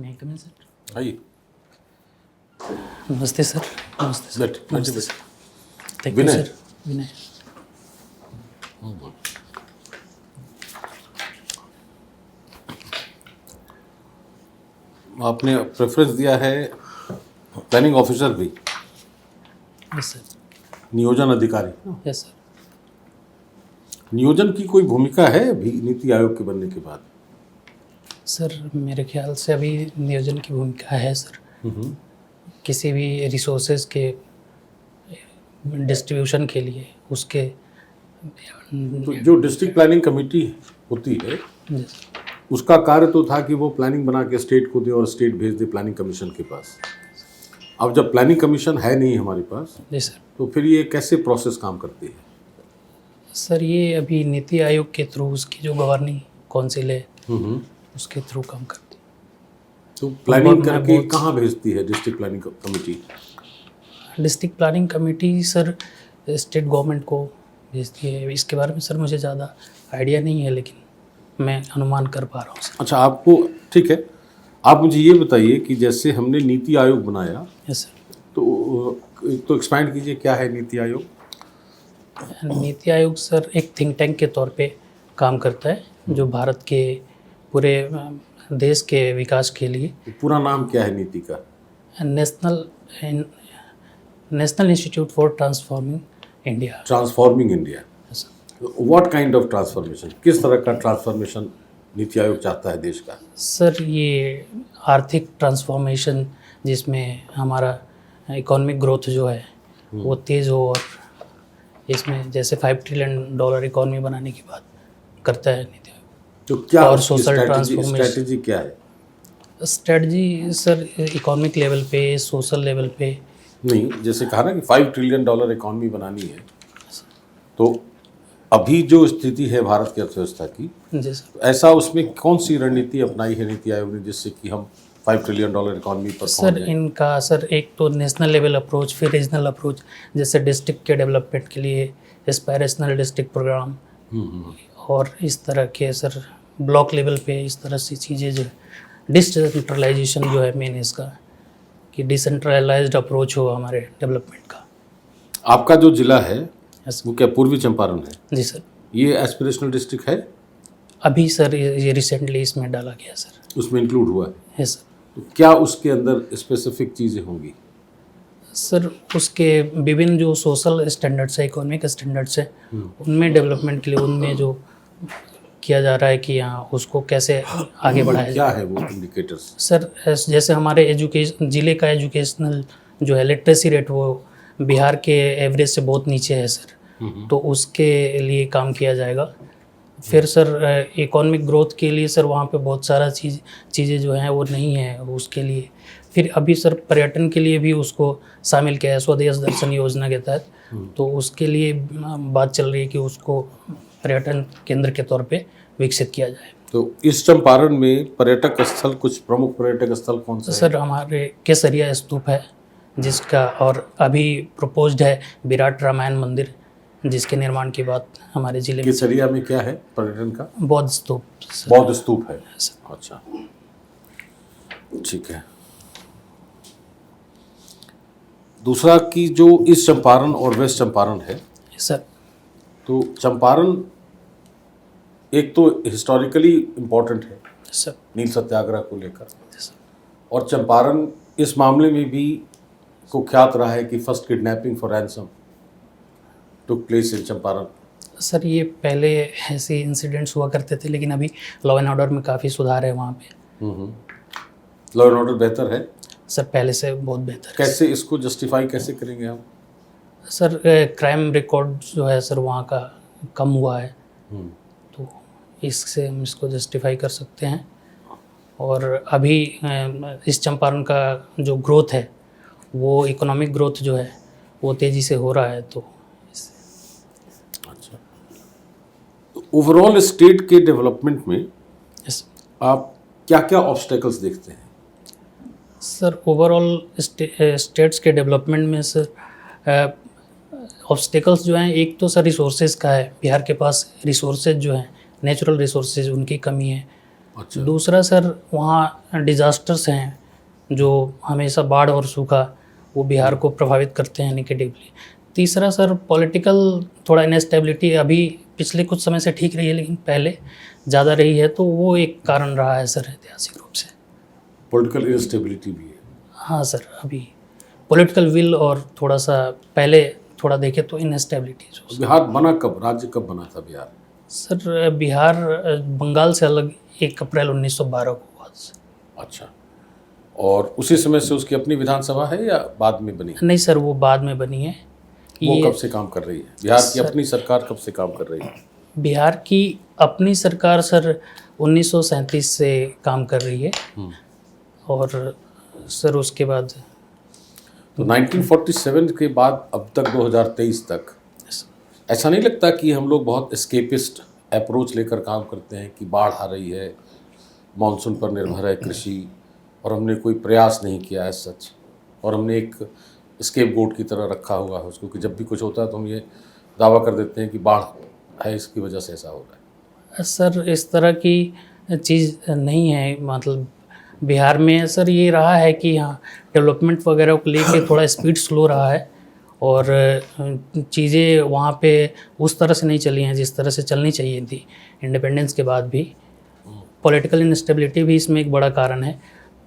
मैं कम सर। आइए, नमस्ते सर। नमस्ते सर। बैठ नमस्ते sir. Thank you Vinay. Sir. Vinay. आपने प्रेफरेंस दिया है प्लानिंग ऑफिसर भी, यस सर। नियोजन अधिकारी। Yes sir. नियोजन की कोई भूमिका है अभी नीति आयोग के बनने के बाद? सर मेरे ख्याल से अभी नियोजन की भूमिका है सर। किसी भी रिसोर्सेज के डिस्ट्रीब्यूशन के लिए उसके तो जो डिस्ट्रिक्ट प्लानिंग कमेटी होती है यस उसका कार्य तो था कि वो प्लानिंग बना के स्टेट को दे और स्टेट भेज दे प्लानिंग कमीशन के पास। अब जब प्लानिंग कमीशन है नहीं हमारे पास, जी सर। तो फिर ये कैसे प्रोसेस काम करती है? सर ये अभी नीति आयोग के थ्रू उसकी जो गवर्निंग काउंसिल है उसके थ्रू काम करती है। तो प्लानिंग मैं करके बहुत- कहाँ भेजती है district planning committee? District planning committee sir state government को भेजती है। इसके बारे में सर मुझे ज़्यादा आइडिया नहीं है, लेकिन मैं अनुमान कर पा रहा हूँ सर। अच्छा, आपको ठीक है। आप मुझे ये बताइए कि जैसे हमने नीति आयोग बनाया, यस सर। तो एक्सपैंड कीजिए, क्या है नीति आयोग? नीति आयोग सर एक थिंक टैंक के तौर पे काम करता है जो भारत के पूरे देश के विकास के लिए पूरा नाम क्या है नीति का? National institute for transforming India. Transforming India. What kind of transformation, किस तरह का ट्रांसफॉर्मेशन नीति आयोग चाहता है देश का? सर ये आर्थिक ट्रांसफॉर्मेशन जिसमें हमारा इकोनॉमिक ग्रोथ जो है वो तेज़ हो, और इसमें जैसे $5 ट्रिलियन इकोनॉमी बनाने की बात करता है नीति आयोग। तो क्या और उसकी social transformation- स्ट्रैटेजी क्या है? स्ट्रेटजी सर इकोनॉमिक लेवल पे, सोशल लेवल पे। नहीं, जैसे कहा ना कि $5 ट्रिलियन इकोनॉमी बनानी है, तो अभी जो स्थिति है भारत की अर्थव्यवस्था की, जी सर। ऐसा उसमें कौन सी रणनीति अपनाई है नीति आयोग ने जिससे कि हम $5 ट्रिलियन इकोनॉमी पर पहुंच सर जाएं? इनका सर एक तो नेशनल लेवल अप्रोच, फिर रीजनल अप्रोच, जैसे डिस्ट्रिक्ट के डेवलपमेंट के लिए एस्पायरेशनल डिस्ट्रिक्ट प्रोग्राम, और इस तरह के सर ब्लॉक लेवल पे इस तरह से चीज़ें जो डिसेंट्रलाइजेशन जो है मेन इसका, कि डिसेंट्रलाइज्ड अप्रोच हो हमारे डेवलपमेंट का। आपका जो जिला है यस वो क्या पूर्वी चंपारण है? जी सर। ये एस्पिरेशनल डिस्ट्रिक्ट है, अभी सर ये रिसेंटली इसमें डाला गया सर। उसमें इंक्लूड हुआ है। Yes sir. तो क्या उसके अंदर स्पेसिफिक चीज़ें होंगी? सर उसके विभिन्न जो सोशल स्टैंडर्ड्स है, इकोनॉमिक स्टैंडर्ड्स है, उनमें डेवलपमेंट के लिए उनमें जो किया जा रहा है कि यहाँ उसको कैसे आगे बढ़ाया जाए। क्या है वो इंडिकेटर्स? सर जैसे हमारे एजुकेशन जिले का एजुकेशनल जो है लिटरेसी रेट वो बिहार के एवरेज से बहुत नीचे है सर, तो उसके लिए काम किया जाएगा। फिर सर इकोनॉमिक ग्रोथ के लिए सर वहाँ पे बहुत सारा चीज़ें जो हैं वो नहीं है उसके लिए। फिर अभी सर पर्यटन के लिए भी उसको शामिल किया है स्वदेश दर्शन योजना के तहत, तो उसके लिए बात चल रही है कि उसको पर्यटन केंद्र के तौर पे विकसित किया जाए। तो इस चंपारण में पर्यटक स्थल, कुछ प्रमुख पर्यटक स्थल कौन सा है? सर हमारे केसरिया स्तूप है जिसका, और अभी प्रपोज्ड है विराट रामायण मंदिर जिसके निर्माण की बात हमारे जिले में। केसरिया में क्या है पर्यटन का? बौद्ध स्तूप सर। बौद्ध स्तूप है। सर। अच्छा, ठीक है। दूसरा कि जो इस चंपारण और वेस्ट चंपारण है, सर तो चंपारण एक तो हिस्टोरिकली इम्पोर्टेंट है सर। नील सत्याग्रह को लेकर, सर और चंपारण इस मामले में भी कुख्यात रहा है कि first kidnapping for ransom took place in Champaran. Sir ये पहले ऐसे इंसिडेंट्स हुआ करते थे, लेकिन अभी लॉ एंड ऑर्डर में काफ़ी सुधार है वहाँ पे। लॉ एंड ऑर्डर बेहतर है सर पहले से बहुत बेहतर है। कैसे इसको जस्टिफाई कैसे करेंगे हम? सर क्राइम रिकॉर्ड जो है सर वहाँ का कम हुआ है, तो इससे हम इसको जस्टिफाई कर सकते हैं। और अभी इस चंपारण का जो ग्रोथ है वो इकोनॉमिक ग्रोथ जो है वो तेज़ी से हो रहा है, तो अच्छा, तो ओवरऑल स्टेट के डेवलपमेंट में इस आप क्या क्या ऑब्स्टेकल्स देखते हैं? सर ओवरऑल स्टेट्स के डेवलपमेंट में सर ऑब्स्टेकल्स जो हैं, एक तो सर रिसोर्सेज का है। बिहार के पास रिसोर्सेज जो हैं नेचुरल रिसोर्सेज उनकी कमी है। अच्छा। दूसरा सर वहाँ डिज़ास्टर्स हैं जो हमेशा बाढ़ और सूखा वो बिहार को प्रभावित करते हैं नेगेटिवली। तीसरा सर पॉलिटिकल थोड़ा इनस्टेबिलिटी अभी पिछले कुछ समय से ठीक रही है लेकिन पहले ज़्यादा रही है, तो वो एक कारण रहा है सर ऐतिहासिक रूप से। पॉलिटिकल इंस्टेबिलिटी भी है। हाँ सर, अभी पॉलिटिकल विल और थोड़ा सा पहले थोड़ा देखें तो इनस्टेबिलिटी जो बिहार बना कब, राज्य कब बना था बिहार? सर बिहार बंगाल से अलग 1 अप्रैल 1912 को हुआ। अच्छा, और उसी समय से उसकी अपनी विधानसभा है या बाद में बनी? नहीं सर, वो बाद में बनी है। वो ये कब से काम कर रही है? बिहार की अपनी सरकार कब से काम कर रही है? बिहार की अपनी सरकार सर 1937 से काम कर रही है और सर उसके बाद तो 1947 के बाद अब तक 2023 तक ऐसा नहीं लगता कि हम लोग बहुत एस्केपिस्ट अप्रोच लेकर काम करते हैं कि बाढ़ आ रही है, मानसून पर निर्भर है कृषि, और हमने कोई प्रयास नहीं किया है सच, और हमने एक स्केप गोट की तरह रखा हुआ है उसको कि जब भी कुछ होता है तो हम ये दावा कर देते हैं कि बाढ़ है, इसकी वजह से ऐसा हो रहा है। सर इस तरह की चीज़ नहीं है। मतलब बिहार में सर ये रहा है कि हाँ डेवलपमेंट वगैरह को लेके थोड़ा स्पीड स्लो रहा है और चीज़ें वहाँ पे उस तरह से नहीं चली हैं जिस तरह से चलनी चाहिए थी इंडिपेंडेंस के बाद भी। पॉलिटिकल इंस्टेबिलिटी भी इसमें एक बड़ा कारण है।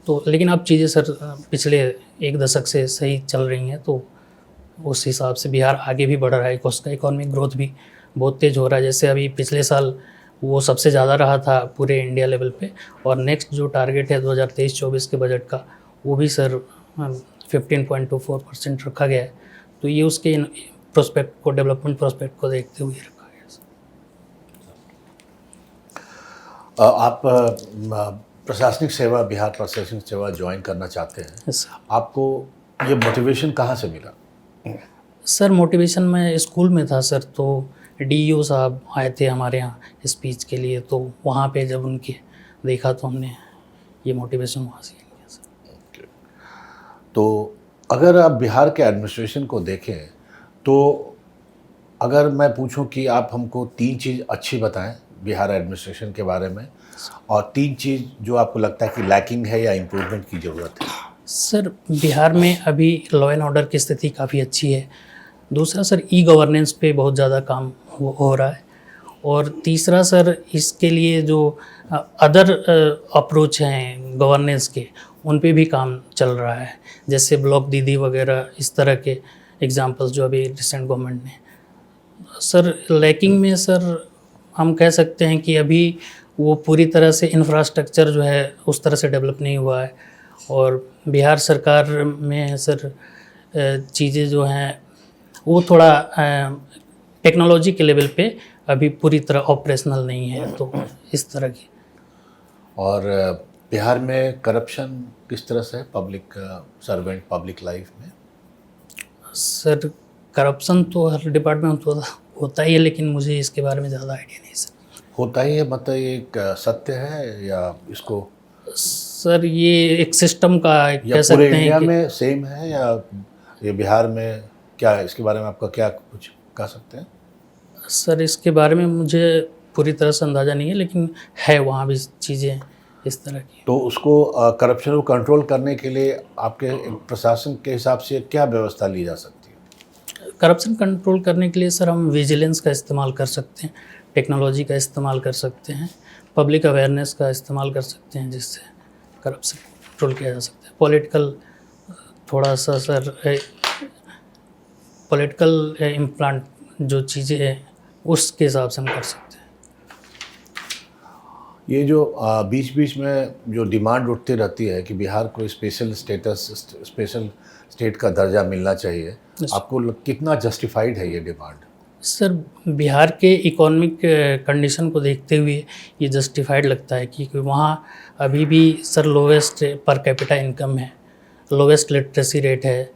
तो लेकिन अब चीज़ें सर पिछले 1 दशक से सही चल रही हैं, तो उस हिसाब से बिहार आगे भी बढ़ रहा है। उसका इकोनॉमिक ग्रोथ भी बहुत तेज़ हो रहा है। जैसे अभी पिछले साल वो सबसे ज़्यादा रहा था पूरे इंडिया लेवल पे, और नेक्स्ट जो टारगेट है 2023-24 के बजट का वो भी सर 15.24% रखा गया है। तो ये उसके प्रोस्पेक्ट को, डेवलपमेंट प्रोस्पेक्ट को देखते हुए रखा गया है। आप प्रशासनिक सेवा, बिहार प्रशासनिक सेवा ज्वाइन करना चाहते हैं, यस आपको ये मोटिवेशन कहाँ से मिला? सर मोटिवेशन मैं स्कूल में था सर, तो डीईओ साहब आए थे हमारे यहाँ स्पीच के लिए, तो वहाँ पे जब उनके देखा तो हमने ये मोटिवेशन वहाँ से लिया सर। तो अगर आप बिहार के एडमिनिस्ट्रेशन को देखें तो अगर मैं पूछूं कि आप हमको 3 चीज़ अच्छी बताएं बिहार एडमिनिस्ट्रेशन के बारे में, और 3 चीज़ जो आपको लगता है कि लैकिंग है या इम्प्रूवमेंट की ज़रूरत है। सर बिहार में अभी लॉ एंड ऑर्डर की स्थिति काफ़ी अच्छी है। दूसरा सर ई गवर्नेंस पे बहुत ज़्यादा काम हो रहा है। और तीसरा सर इसके लिए जो अदर अप्रोच हैं गवर्नेंस के, उन पे भी काम चल रहा है, जैसे ब्लॉक दीदी वगैरह, इस तरह के एग्जांपल्स जो अभी रिसेंट गवर्नमेंट ने। सर लैकिंग में सर हम कह सकते हैं कि अभी वो पूरी तरह से इंफ्रास्ट्रक्चर जो है उस तरह से डेवलप नहीं हुआ है, और बिहार सरकार में सर चीज़ें जो हैं वो थोड़ा टेक्नोलॉजी के लेवल पे अभी पूरी तरह ऑपरेशनल नहीं है, तो इस तरह की। और बिहार में करप्शन किस तरह से है पब्लिक सर्वेंट, पब्लिक लाइफ में? सर करप्शन तो हर डिपार्टमेंट में होता ही है, लेकिन मुझे इसके बारे में ज़्यादा आइडिया नहीं सर। होता ही है, मतलब ये एक सत्य है या इसको सर ये एक सिस्टम का या कह सकते पूरे हैं इंडिया कि में सेम है, या ये बिहार में क्या है, इसके बारे में आपका क्या कुछ कह सकते हैं? सर इसके बारे में मुझे पूरी तरह से अंदाज़ा नहीं है, लेकिन है वहाँ भी चीज़ें इस तरह की। तो उसको करप्शन को कंट्रोल करने के लिए आपके प्रशासन के हिसाब से क्या व्यवस्था ली जा सकती है? करप्शन कंट्रोल करने के लिए सर हम विजिलेंस का इस्तेमाल कर सकते हैं, टेक्नोलॉजी का इस्तेमाल कर सकते हैं, पब्लिक अवेयरनेस का इस्तेमाल कर सकते हैं, जिससे करप्शन कंट्रोल किया जा सकता है। पॉलिटिकल थोड़ा सा सर पॉलिटिकल इम्प्लांट जो चीज़ें हैं उसके हिसाब से हम कर सकते हैं। ये जो बीच बीच में जो डिमांड उठती रहती है कि बिहार को स्पेशल स्टेट का दर्जा मिलना चाहिए, आपको कितना जस्टिफाइड है ये डिमांड? सर बिहार के इकोनॉमिक कंडीशन को देखते हुए ये जस्टिफाइड लगता है, क्योंकि वहाँ अभी भी sir lowest per capita income है, लोवेस्ट लिटरेसी रेट है,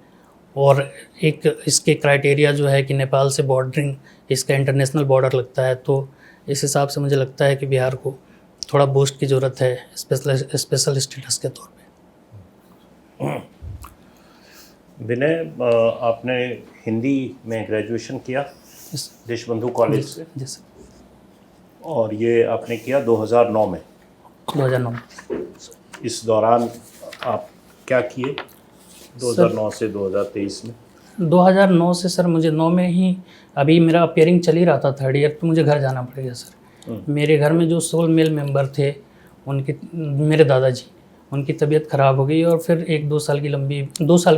और एक इसके क्राइटेरिया जो है कि नेपाल से बॉर्डरिंग इसका इंटरनेशनल बॉर्डर लगता है। तो इस हिसाब से मुझे लगता है कि बिहार को थोड़ा बूस्ट की ज़रूरत है स्पेशल स्टेटस के तौर पे। विनय, आपने हिंदी में ग्रेजुएशन किया देशबंधु कॉलेज से, जैसे और ये आपने किया 2009 में। 2009। इस दौरान आप क्या किए 2009 से 2023 में? 2009 से सर मुझे 9 में ही, अभी मेरा अपेयरिंग चल ही रहा था 3rd ईयर, तो मुझे घर जाना पड़ गया सर। मेरे घर में जो सोल मेल मेंबर थे उनके, मेरे दादाजी, उनकी तबीयत ख़राब हो गई और फिर 2 साल की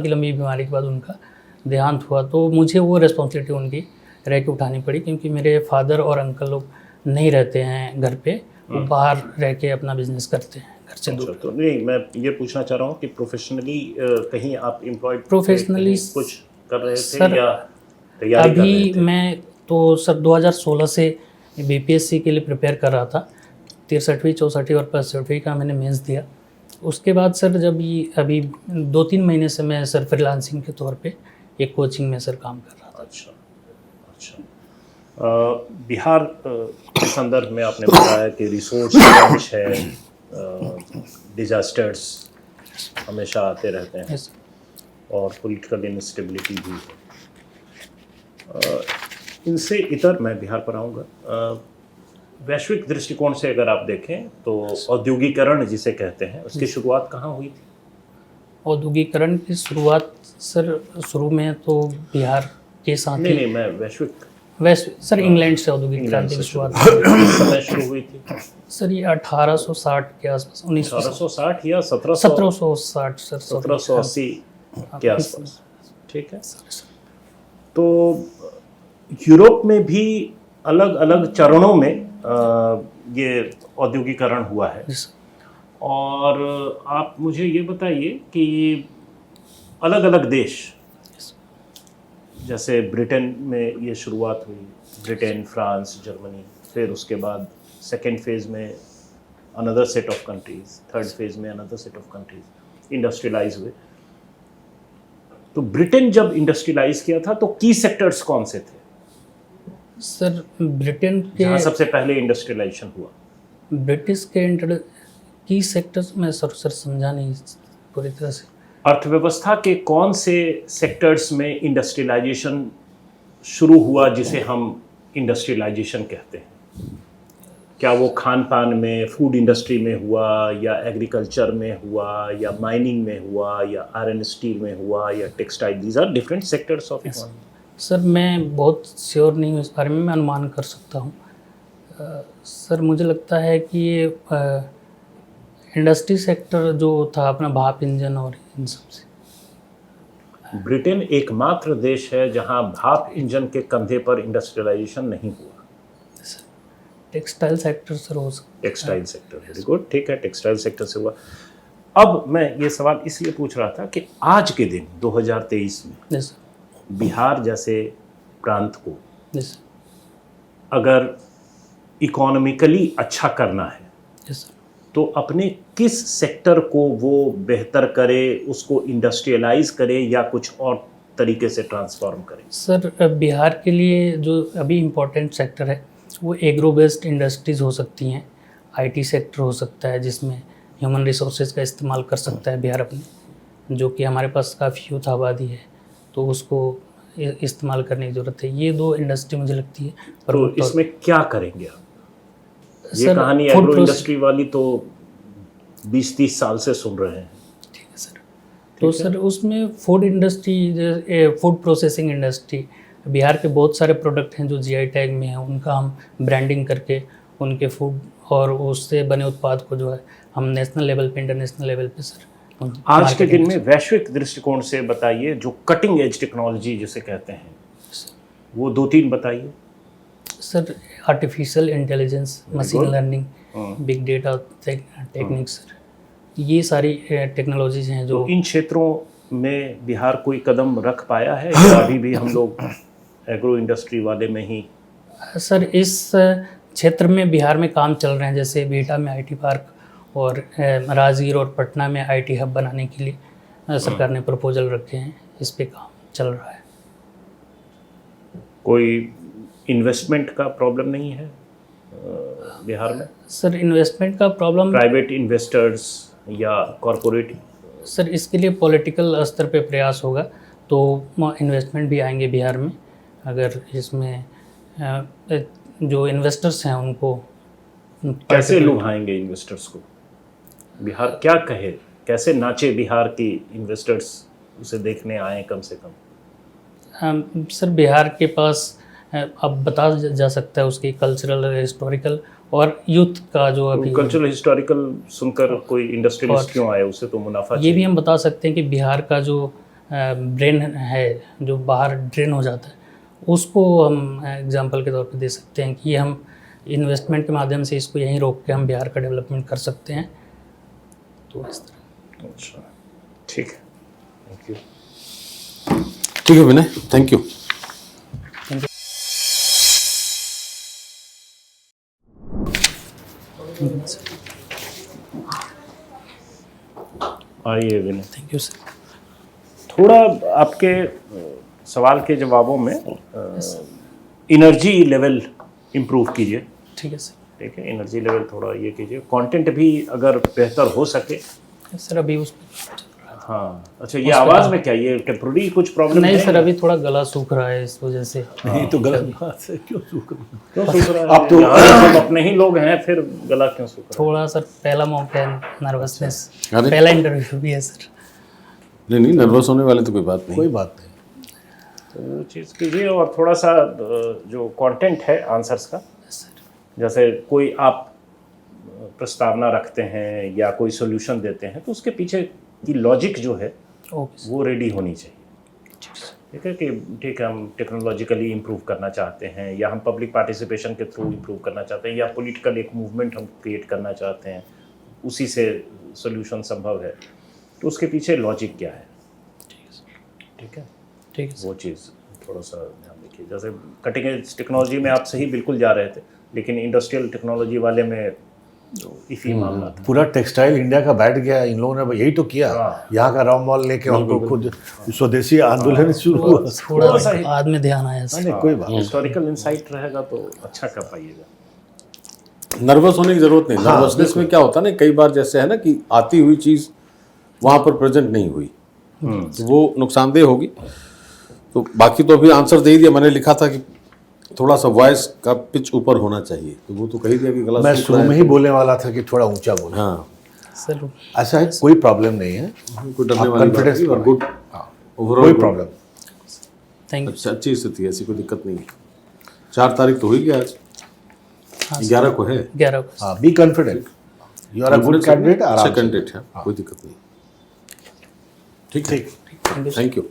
लंबी बीमारी के बाद उनका देहांत हुआ। तो मुझे वो रिस्पॉन्सिबिलिटी उनकी रह के उठानी पड़ी, क्योंकि मेरे फादर और अंकल लोग नहीं रहते हैं घर पे, वो बाहर रह के अपना बिजनेस करते हैं घर से दूर। तो नहीं, मैं ये पूछना चाह रहा हूँ कि प्रोफेशनली कहीं आप एम्प्लॉयड प्रोफेशनली कुछ कर रहे थे सर, या तैयारी कर रहे अभी थे? मैं तो सर 2016 से बीपीएससी के लिए प्रिपेयर कर रहा था। 63वीं 64वीं और 65वीं का मैंने मेंस दिया। उसके बाद सर जब ये अभी 2-3 महीने से मैं सर फ्रीलांसिंग के तौर पे एक कोचिंग में सर काम कर रहा था। अच्छा। बिहार के संदर्भ में आपने बताया कि रिसोर्स क्रंच है, डिजास्टर्स हमेशा आते रहते हैं Yes, और पॉलिटिकल इंस्टेबिलिटी भी है। इनसे इतर मैं बिहार पर आऊँगा। वैश्विक दृष्टिकोण से अगर आप देखें तो औद्योगिकरण जिसे कहते हैं उसकी शुरुआत कहाँ हुई थी? औद्योगिकरण की शुरुआत सर शुरू में तो बिहार के साथ नहीं ही मैं वैश्विक सर इंग्लैंड से औद्योगिक क्रांति की शुरुआत किस समय शुरू हुई थी? सर ये 1860 के आसपास, 1860 या 1700? 1760 सर, 1780 के आसपास। ठीक है। तो यूरोप में भी अलग अलग चरणों में ये औद्योगिकरण हुआ है। और आप मुझे ये बताइए कि अलग अलग देश, जैसे ब्रिटेन में ये शुरुआत हुई, ब्रिटेन, फ्रांस, जर्मनी, फिर उसके बाद सेकेंड फेज़ में another set of countries, third phase में another set of countries industrialise हुए। तो ब्रिटेन जब इंडस्ट्रियलाइज किया था तो की सेक्टर्स कौन से थे सर? ब्रिटेन जहाँ के, सबसे पहले इंडस्ट्रियलाइजेशन हुआ? ब्रिटिश के की सेक्टर्स में सर समझा नहीं पूरी तरह से। अर्थव्यवस्था के कौन से सेक्टर्स में इंडस्ट्रियलाइजेशन शुरू हुआ जिसे हम इंडस्ट्रियलाइजेशन कहते हैं? क्या वो खान पान में, फूड इंडस्ट्री में हुआ, या एग्रीकल्चर में हुआ, या माइनिंग में हुआ, या आयरन स्टील में हुआ, या textile? These are different sectors of economy. Sir मैं बहुत श्योर नहीं हूँ इस बारे में, मैं अनुमान कर सकता हूँ। सर मुझे लगता है कि ये इंडस्ट्री सेक्टर जो था अपना भाप इंजन और इन सब से। ब्रिटेन एकमात्र देश है जहां भाप इंजन के कंधे पर इंडस्ट्रियलाइजेशन नहीं हुआ। टेक्सटाइल सेक्टर सर हो सकता है। टेक्सटाइल सेक्टर, वेरी गुड, ठीक है, टेक्सटाइल सेक्टर से हुआ। अब मैं ये सवाल इसलिए पूछ रहा था कि आज के दिन 2023 में Yes, बिहार जैसे प्रांत को yes, अगर इकोनॉमिकली अच्छा करना है yes, तो अपने किस सेक्टर को वो बेहतर करे, उसको इंडस्ट्रियलाइज करे या कुछ और तरीके से ट्रांसफॉर्म करे? सर बिहार के लिए जो अभी इम्पोर्टेंट सेक्टर है वो एग्रो बेस्ड इंडस्ट्रीज़ हो सकती हैं, आईटी सेक्टर हो सकता है जिसमें ह्यूमन रिसोर्सेज का इस्तेमाल कर सकता है बिहार अपने, जो कि हमारे पास काफ़ी यूथ आबादी है तो उसको इस्तेमाल करने की ज़रूरत है। ये 2 इंडस्ट्री मुझे लगती है। तो इसमें क्या करेंगे आप? ये सर, कहानी फूड एग्रो इंडस्ट्री वाली तो 20-30 साल से सुन रहे हैं। ठीक है सर। तो सर उसमें food industry, food processing industry, Bihar के बहुत सारे प्रोडक्ट हैं जो जीआई टैग में हैं, उनका हम ब्रांडिंग करके उनके फूड और उससे बने उत्पाद को जो है हम नेशनल लेवल पे, इंटरनेशनल लेवल पे सर आज के दिन में वैश्विक दृष्टिकोण से बताइए, जो कटिंग एज टेक्नोलॉजी जिसे कहते हैं वो 2-3 बताइए। Sir artificial intelligence, machine learning, big data techniques, sir ये सारी टेक्नोलॉजीज हैं जो तो इन क्षेत्रों में बिहार कोई कदम रख पाया है या अभी भी हम लोग एग्रो इंडस्ट्री वाले में ही? सर इस क्षेत्र में बिहार में काम चल रहे हैं, जैसे बिहटा में आईटी पार्क और राजगीर और पटना में आईटी हब बनाने के लिए सरकार ने प्रपोजल रखे हैं, इस पे काम चल रहा है। कोई इन्वेस्टमेंट का प्रॉब्लम नहीं है बिहार में? सर इन्वेस्टमेंट का प्रॉब्लम, प्राइवेट इन्वेस्टर्स या कॉरपोरेट? सर इसके लिए पॉलिटिकल स्तर पे प्रयास होगा तो इन्वेस्टमेंट भी आएंगे बिहार में, अगर इसमें जो इन्वेस्टर्स हैं उनको कैसे लुभाएंगे इन्वेस्टर्स को? बिहार क्या कहे, कैसे नाचे बिहार की इन्वेस्टर्स उसे देखने आए कम से कम? सर बिहार के पास अब बता जा सकता है उसकी कल्चरल, हिस्टोरिकल और यूथ का जो अभी कल्चरल हिस्टोरिकल सुनकर कोई इंडस्ट्रियलिस्ट क्यों आए, उसे तो मुनाफा ये भी चाहिए। हम बता सकते हैं कि बिहार का जो ब्रेन है जो बाहर ड्रेन हो जाता है, उसको हम एग्जांपल के तौर पे दे सकते हैं कि हम इन्वेस्टमेंट के माध्यम से इसको यहीं रोक के हम बिहार का डेवलपमेंट कर सकते हैं। तो इस तरह। अच्छा, ठीक है, थैंक यू। ठीक है विनय, थैंक यू। आइए विनय, थैंक यू सर। थोड़ा आपके सवाल के जवाबों में एनर्जी लेवल इम्प्रूव कीजिए। ठीक है सर। ठीक है, एनर्जी लेवल थोड़ा ये कीजिए, कंटेंट भी अगर बेहतर हो सके। सर अभी उस हाँ, अच्छा, ये आवाज़ में क्या, ये टेम्पोररी कुछ प्रॉब्लम नहीं है? सर, अभी थोड़ा गला सूख रहा है, इस वजह से। नहीं तो गलत बात है, क्यों सूख रहा है? क्यों सूख रहा है? आप तो- यहाँ सब अपने ही लोग हैं, फिर गला क्यों सूख रहा थोड़ा सर पहला मौका है, नर्वसनेस, अरे। पहला इंटरव्यू भी है सर। नहीं नहीं, नर्वस होने वाली तो कोई बात नहीं। कोई बात नहीं। है? तो वो चीज़ कीजिए, और थोड़ा सा जो कंटेंट है आंसर्स का, जैसे कोई आप प्रस्तावना रखते हैं या कोई सोल्यूशन देते हैं, तो उसके पीछे की लॉजिक जो है ओके वो रेडी होनी चाहिए। ठीक है, कि ठीक है, हम टेक्नोलॉजिकली इम्प्रूव करना चाहते हैं, या हम पब्लिक पार्टिसिपेशन के थ्रू इम्प्रूव करना चाहते हैं, या पॉलिटिकल एक मूवमेंट हम क्रिएट करना चाहते हैं, उसी से सोल्यूशन संभव है, तो उसके पीछे लॉजिक क्या है। ठीक है, ठीक है सर। वो चीज़ थोड़ा सा ध्यान रखिए। जैसे कटिंग एज टेक्नोलॉजी में आप सही बिल्कुल जा रहे थे, लेकिन इंडस्ट्रियल टेक्नोलॉजी वाले में इसी मामला था। पूरा टेक्सटाइल इंडिया का बैठ गया, इन लोगों ने यही तो किया। हाँ। यहाँ का रॉ मॉल लेके हमको खुद स्वदेशी आंदोलन शुरू हुआ। थोड़ा सा ही- बाद में ध्यान आया सर। नहीं, कोई बात हिस्टोरिकल इंसाइट रहेगा तो अच्छा कर पाइएगा। नर्वस होने की जरूरत नहीं। नर्वसनेस में क्या होता है ना, कई बार जैसे है ना कि आती हुई चीज़ वहाँ पर प्रेजेंट नहीं हुई, तो वो नुकसानदेह होगी। तो बाकी तो अभी आंसर दे ही दिया। मैंने लिखा था कि थोड़ा सा वॉइस का पिच ऊपर होना चाहिए, तो वो तो कह ही दिया कि गला मैं सूख शुरू रहा में है। ही बोलने वाला था कि थोड़ा ऊंचा बोले। हाँ, सर ऐसा है, कोई प्रॉब्लम नहीं है। कोई डरने आप वाली बात confidence नहीं, और में गुड ओवरऑल कोई प्रॉब्लम। Thank you. अच्छा, अच्छी स्थिति है, ऐसी कोई दिक्कत नहीं है। 4 तारीख तो हुई गया आज, 11 को है। 11 को। हाँ, be confident, you are a good candidate. अच्छा कैंडिडेट है, कोई दिक्कत नहीं। ठीक है, थैंक यू। Thank you.